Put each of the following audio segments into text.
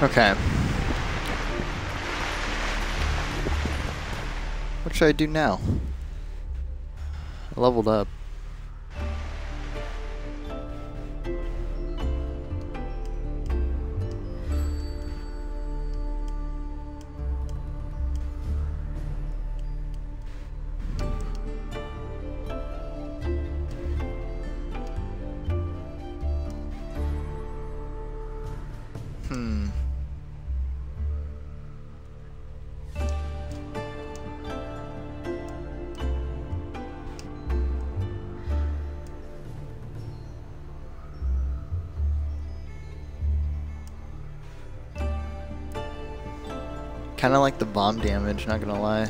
Okay. What should I do now? I leveled up. Kinda like the bomb damage, not gonna lie.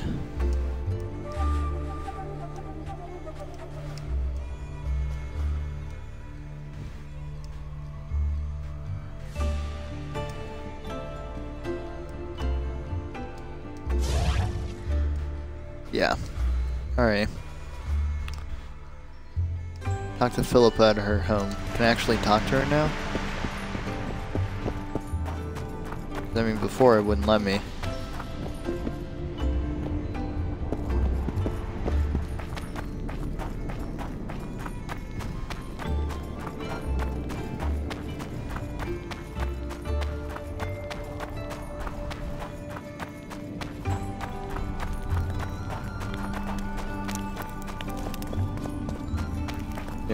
Yeah. Alright. Talk to Philippa at her home. Can I actually talk to her now? I mean, before it wouldn't let me.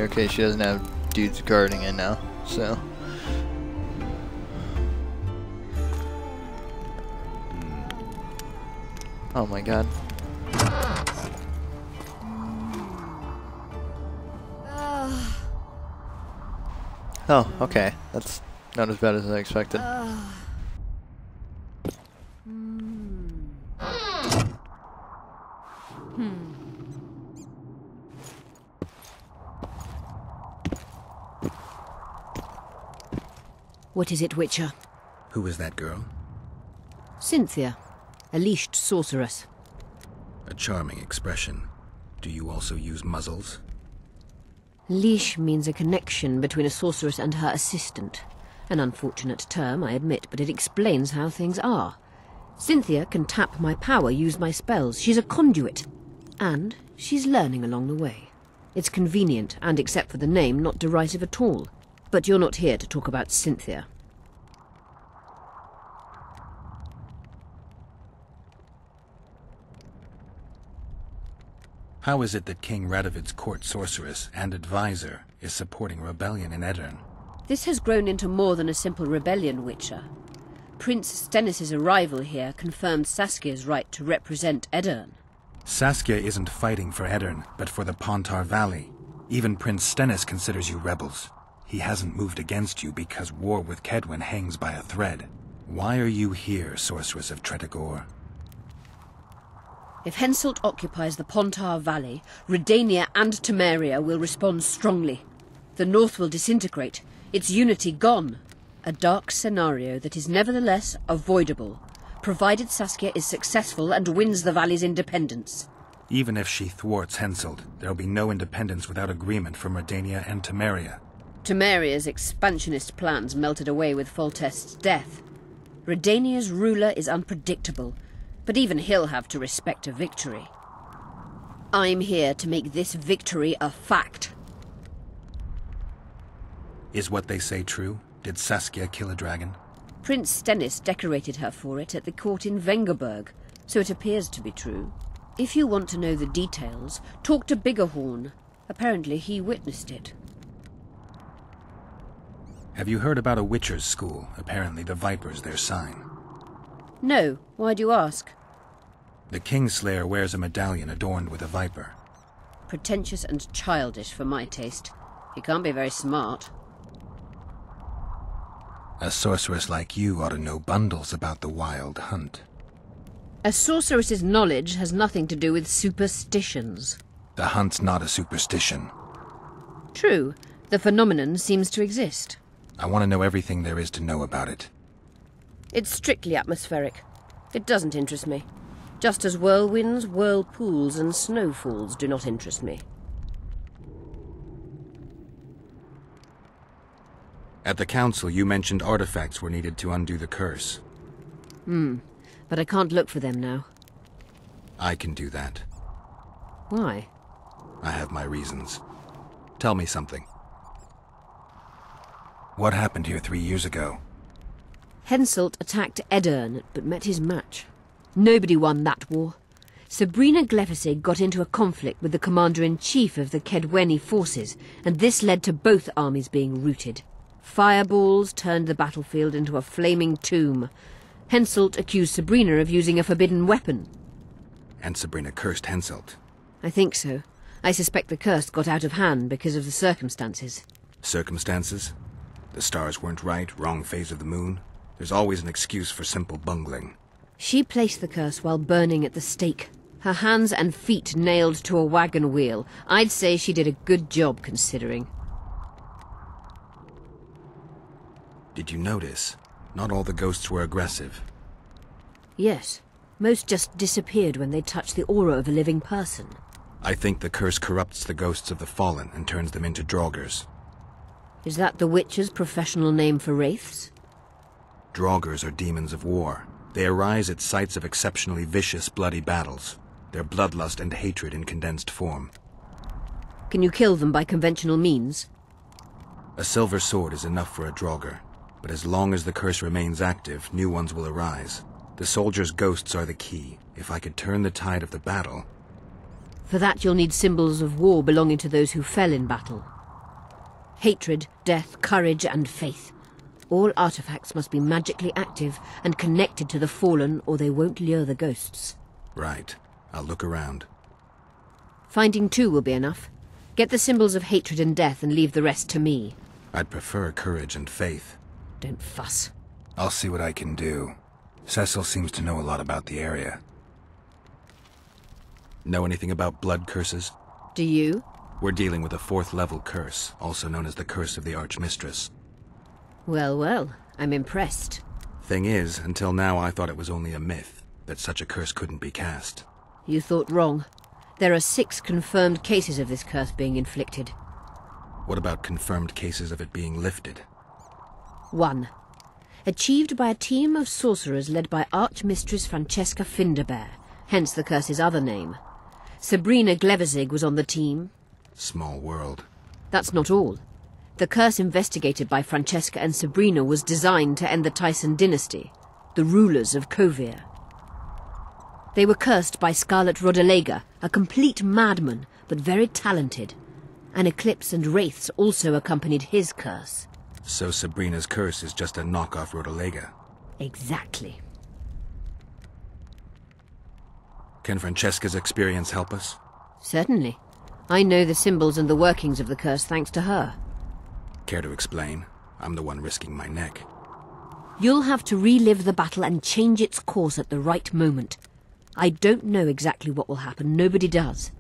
Okay, she doesn't have dudes guarding it now, so. Oh my god. Oh, okay. That's not as bad as I expected. What is it, Witcher? Who is that girl? Cynthia, a leashed sorceress. A charming expression. Do you also use muzzles? Leash means a connection between a sorceress and her assistant. An unfortunate term, I admit, but it explains how things are. Cynthia can tap my power, use my spells. She's a conduit. And she's learning along the way. It's convenient, and except for the name, not derisive at all. But you're not here to talk about Cynthia. How is it that King Radovid's court sorceress and advisor is supporting rebellion in Edirn? This has grown into more than a simple rebellion, Witcher. Prince Stennis's arrival here confirmed Saskia's right to represent Edirn. Saskia isn't fighting for Edirn, but for the Pontar Valley. Even Prince Stennis considers you rebels. He hasn't moved against you because war with Kedwen hangs by a thread. Why are you here, Sorceress of Tretogor? If Henselt occupies the Pontar Valley, Redania and Temeria will respond strongly. The North will disintegrate, its unity gone. A dark scenario that is nevertheless avoidable, provided Saskia is successful and wins the Valley's independence. Even if she thwarts Henselt, there'll be no independence without agreement from Redania and Temeria. Temeria's expansionist plans melted away with Foltest's death. Redania's ruler is unpredictable, but even he'll have to respect a victory. I'm here to make this victory a fact. Is what they say true? Did Saskia kill a dragon? Prince Stennis decorated her for it at the court in Vengerberg, so it appears to be true. If you want to know the details, talk to Biggerhorn. Apparently he witnessed it. Have you heard about a Witcher's school? Apparently the Viper's their sign. No. Why do you ask? The Kingslayer wears a medallion adorned with a viper. Pretentious and childish for my taste. He can't be very smart. A sorceress like you ought to know bundles about the wild hunt. A sorceress's knowledge has nothing to do with superstitions. The hunt's not a superstition. True. The phenomenon seems to exist. I want to know everything there is to know about it. It's strictly atmospheric. It doesn't interest me. Just as whirlwinds, whirlpools, and snowfalls do not interest me. At the council, you mentioned artifacts were needed to undo the curse. But I can't look for them now. I can do that. Why? I have my reasons. Tell me something. What happened here 3 years ago? Henselt attacked Edirn, but met his match. Nobody won that war. Sabrina Glefisig got into a conflict with the commander-in-chief of the Kedweni forces, and this led to both armies being routed. Fireballs turned the battlefield into a flaming tomb. Henselt accused Sabrina of using a forbidden weapon. And Sabrina cursed Henselt. I think so. I suspect the curse got out of hand because of the circumstances. Circumstances? The stars weren't right, wrong phase of the moon. There's always an excuse for simple bungling. She placed the curse while burning at the stake. Her hands and feet nailed to a wagon wheel. I'd say she did a good job, considering. Did you notice? Not all the ghosts were aggressive. Yes. Most just disappeared when they touched the aura of a living person. I think the curse corrupts the ghosts of the fallen and turns them into draugrs. Is that the Witcher's professional name for wraiths? Draugrs are demons of war. They arise at sites of exceptionally vicious, bloody battles. Their bloodlust and hatred in condensed form. Can you kill them by conventional means? A silver sword is enough for a draugr, but as long as the curse remains active, new ones will arise. The soldiers' ghosts are the key. If I could turn the tide of the battle... For that you'll need symbols of war belonging to those who fell in battle. Hatred, death, courage, and faith. All artifacts must be magically active and connected to the fallen, or they won't lure the ghosts. Right. I'll look around. Finding 2 will be enough. Get the symbols of hatred and death and leave the rest to me. I'd prefer courage and faith. Don't fuss. I'll see what I can do. Cecil seems to know a lot about the area. Know anything about blood curses? Do you? We're dealing with a 4th level curse, also known as the Curse of the Archmistress. Well, well, I'm impressed. Thing is, until now I thought it was only a myth, that such a curse couldn't be cast. You thought wrong. There are 6 confirmed cases of this curse being inflicted. What about confirmed cases of it being lifted? 1. Achieved by a team of sorcerers led by Archmistress Francesca Finderbear, hence the curse's other name. Sabrina Glefisig was on the team. Small world. That's not all. The curse investigated by Francesca and Sabrina was designed to end the Tyson dynasty, the rulers of Kovir. They were cursed by Scarlet Rodalega, a complete madman, but very talented. An eclipse and wraiths also accompanied his curse. So Sabrina's curse is just a knockoff Rodalega. Exactly. Can Francesca's experience help us? Certainly. I know the symbols and the workings of the curse thanks to her. Care to explain? I'm the one risking my neck. You'll have to relive the battle and change its course at the right moment. I don't know exactly what will happen. Nobody does.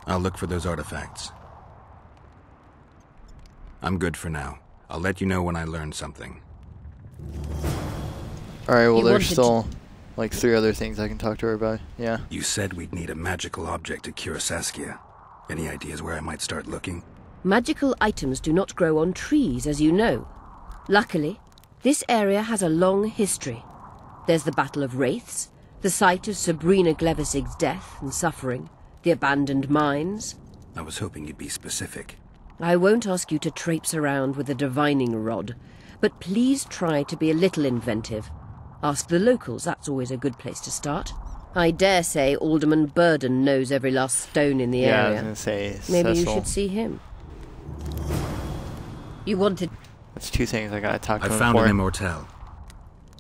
I'll look for those artifacts. I'm good for now. I'll let you know when I learn something. Alright, well You there's wanted still like 3 other things I can talk to her about. Yeah. You said we'd need a magical object to cure Saskia. Any ideas where I might start looking? Magical items do not grow on trees, as you know. Luckily, this area has a long history. There's the Battle of Wraiths, the site of Sabrina Glevisig's death and suffering, the abandoned mines. I was hoping you'd be specific. I won't ask you to traipse around with a divining rod, but please try to be a little inventive. Ask the locals, that's always a good place to start. I dare say Alderman Burden knows every last stone in the Yeah, I area. was gonna say Maybe Cecil. you should see him. You wanted... That's 2 things I gotta talk to I him found for. an immortelle.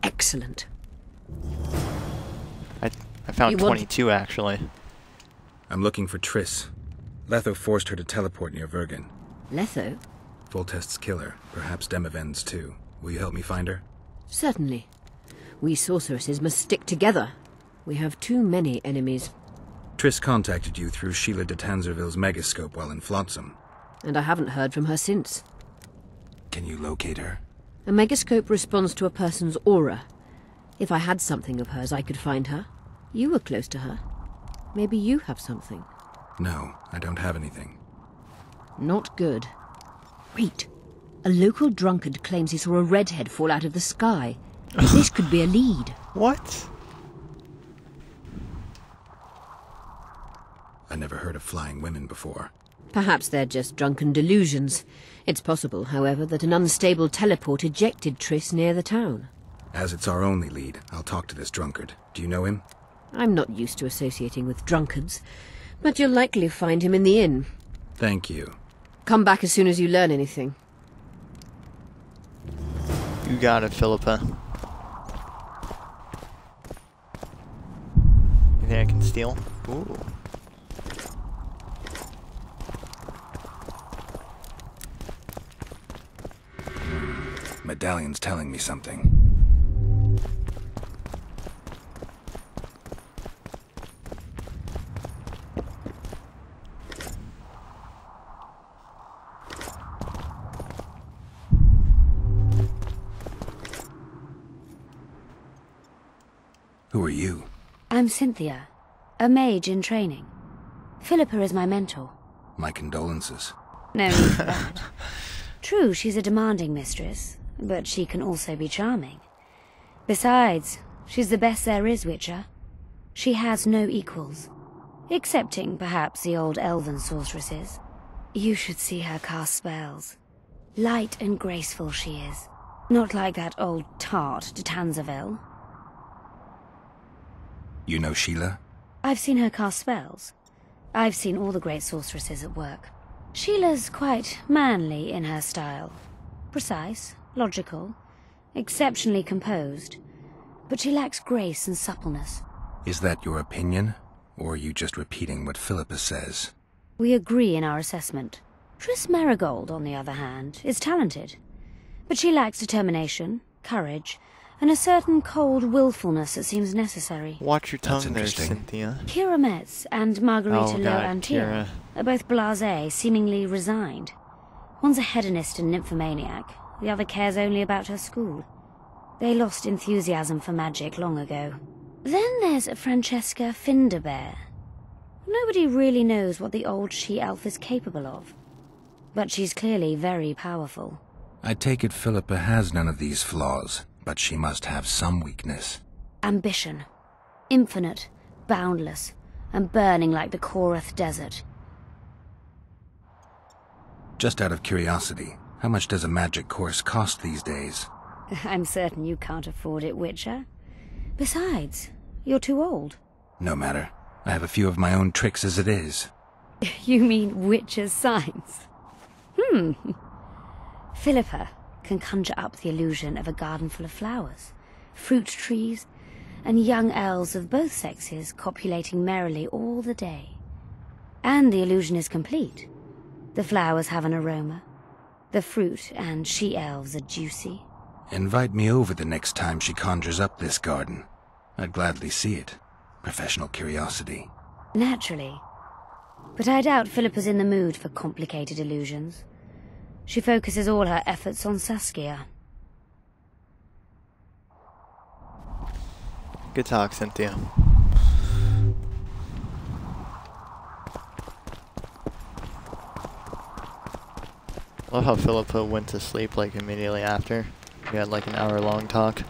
Excellent. I found You want- 22 actually. I'm looking for Triss. Letho forced her to teleport near Vergen. Letho? Voltest's killer, perhaps Demavend's too. Will you help me find her? Certainly. We sorceresses must stick together. We have too many enemies, Triss contacted you through Sheila de Tanzerville's megascope while in Flotsam. and I haven't heard from her since. Can you locate her? A megascope responds to a person's aura. If I had something of hers, I could find her. You were close to her. Maybe you have something. No, I don't have anything. Not good. Wait. A local drunkard claims he saw a redhead fall out of the sky. This could be a lead. What? I never heard of flying women before. Perhaps they're just drunken delusions. It's possible, however, that an unstable teleport ejected Triss near the town. As it's our only lead, I'll talk to this drunkard. Do you know him? I'm not used to associating with drunkards, but you'll likely find him in the inn. Thank you. Come back as soon as you learn anything. You got it, Philippa. You think I can steal? Ooh. Medallion's telling me something. Who are you? I'm Cynthia, a mage in training. Philippa is my mentor. My condolences. No need for that. True, she's a demanding mistress, but she can also be charming. Besides, she's the best there is, Witcher. She has no equals, excepting perhaps the old elven sorceresses. You should see her cast spells. Light and graceful she is. Not like that old tart de Tanzaville. You know Sheila? I've seen her cast spells. I've seen all the great sorceresses at work. Sheila's quite manly in her style. Precise, logical, exceptionally composed. But she lacks grace and suppleness. Is that your opinion? Or are you just repeating what Philippa says? We agree in our assessment. Triss Marigold, on the other hand, is talented. But she lacks determination, courage, and a certain cold willfulness that seems necessary. Watch your That's tongue there, interesting. Cynthia. Kira Metz and Margarita Oh, Lo God, Antia Kira. are both blasé, seemingly resigned. One's a hedonist and nymphomaniac, the other cares only about her school. They lost enthusiasm for magic long ago. Then there's Francesca Finderbear. Nobody really knows what the old she-elf is capable of. But she's clearly very powerful. I take it Philippa has none of these flaws, but she must have some weakness. Ambition. Infinite, boundless, and burning like the Korath Desert. Just out of curiosity, how much does a magic course cost these days? I'm certain you can't afford it, Witcher. Besides, you're too old. No matter. I have a few of my own tricks as it is. You mean Witcher's signs? Philippa can conjure up the illusion of a garden full of flowers, fruit trees, and young elves of both sexes copulating merrily all the day. And the illusion is complete. The flowers have an aroma. The fruit and she-elves are juicy. Invite me over the next time she conjures up this garden. I'd gladly see it. Professional curiosity. Naturally. But I doubt Philippa's in the mood for complicated illusions. She focuses all her efforts on Saskia. Good talk, Cynthia. Love how Philippa went to sleep like immediately after. We had like an hour-long talk.